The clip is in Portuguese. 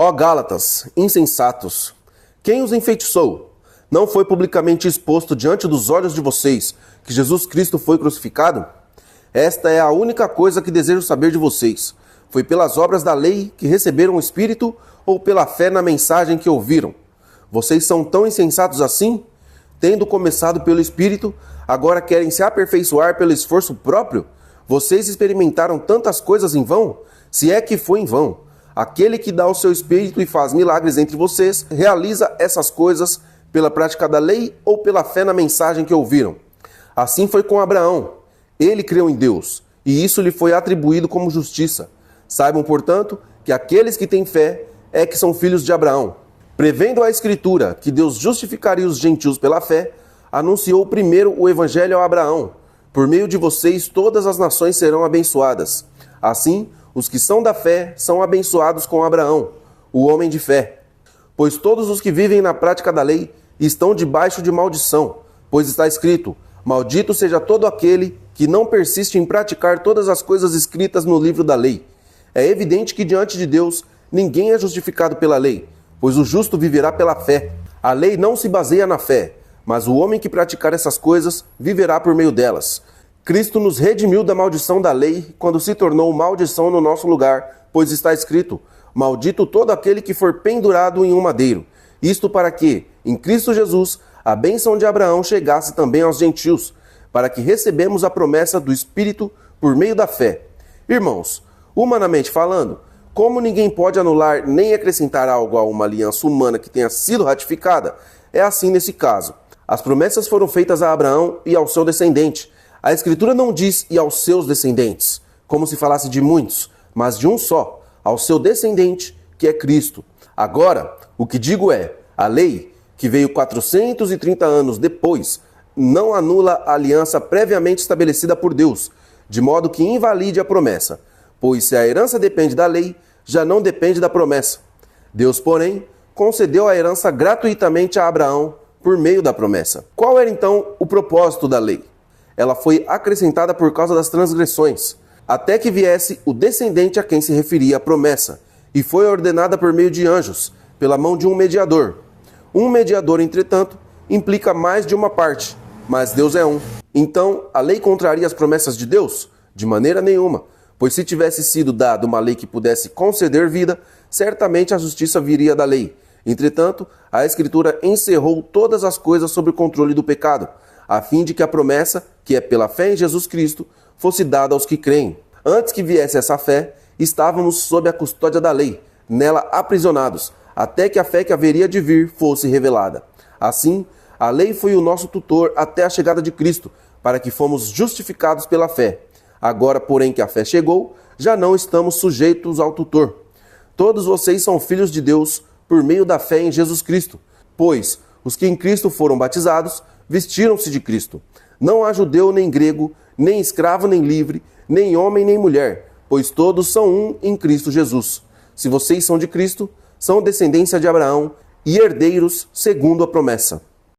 Ó Gálatas, insensatos! Quem os enfeitiçou? Não foi publicamente exposto diante dos olhos de vocês que Jesus Cristo foi crucificado? Esta é a única coisa que desejo saber de vocês. Foi pelas obras da lei que receberam o Espírito ou pela fé na mensagem que ouviram? Vocês são tão insensatos assim? Tendo começado pelo Espírito, agora querem se aperfeiçoar pelo esforço próprio? Vocês experimentaram tantas coisas em vão? Se é que foi em vão. Aquele que dá o seu Espírito e faz milagres entre vocês, realiza essas coisas pela prática da lei ou pela fé na mensagem que ouviram? Assim foi com Abraão. Ele creu em Deus, e isso lhe foi atribuído como justiça. Saibam, portanto, que aqueles que têm fé é que são filhos de Abraão. Prevendo a Escritura que Deus justificaria os gentios pela fé, anunciou primeiro o Evangelho a Abraão. Por meio de vocês todas as nações serão abençoadas. Assim, os que são da fé são abençoados com Abraão, o homem de fé. Pois todos os que vivem na prática da lei estão debaixo de maldição, pois está escrito: maldito seja todo aquele que não persiste em praticar todas as coisas escritas no livro da lei. É evidente que diante de Deus ninguém é justificado pela lei, pois o justo viverá pela fé. A lei não se baseia na fé, mas o homem que praticar essas coisas viverá por meio delas. Cristo nos redimiu da maldição da lei quando se tornou maldição no nosso lugar, pois está escrito: maldito todo aquele que for pendurado em um madeiro. Isto para que, em Cristo Jesus, a bênção de Abraão chegasse também aos gentios, para que recebemos a promessa do Espírito por meio da fé. Irmãos, humanamente falando, como ninguém pode anular nem acrescentar algo a uma aliança humana que tenha sido ratificada, é assim nesse caso. As promessas foram feitas a Abraão e ao seu descendente. A Escritura não diz "e aos seus descendentes", como se falasse de muitos, mas de um só, ao seu descendente, que é Cristo. Agora, o que digo é, a lei, que veio 430 anos depois, não anula a aliança previamente estabelecida por Deus, de modo que invalide a promessa, pois se a herança depende da lei, já não depende da promessa. Deus, porém, concedeu a herança gratuitamente a Abraão por meio da promessa. Qual era então o propósito da lei? Ela foi acrescentada por causa das transgressões, até que viesse o descendente a quem se referia a promessa, e foi ordenada por meio de anjos, pela mão de um mediador. Um mediador, entretanto, implica mais de uma parte, mas Deus é um. Então, a lei contraria as promessas de Deus? De maneira nenhuma, pois se tivesse sido dada uma lei que pudesse conceder vida, certamente a justiça viria da lei. Entretanto, a Escritura encerrou todas as coisas sob o controle do pecado, a fim de que a promessa, que é pela fé em Jesus Cristo, fosse dada aos que creem. Antes que viesse essa fé, estávamos sob a custódia da lei, nela aprisionados, até que a fé que haveria de vir fosse revelada. Assim, a lei foi o nosso tutor até a chegada de Cristo, para que fomos justificados pela fé. Agora, porém, que a fé chegou, já não estamos sujeitos ao tutor. Todos vocês são filhos de Deus por meio da fé em Jesus Cristo, pois os que em Cristo foram batizados vestiram-se de Cristo. Não há judeu nem grego, nem escravo nem livre, nem homem nem mulher, pois todos são um em Cristo Jesus. Se vocês são de Cristo, são descendência de Abraão e herdeiros segundo a promessa.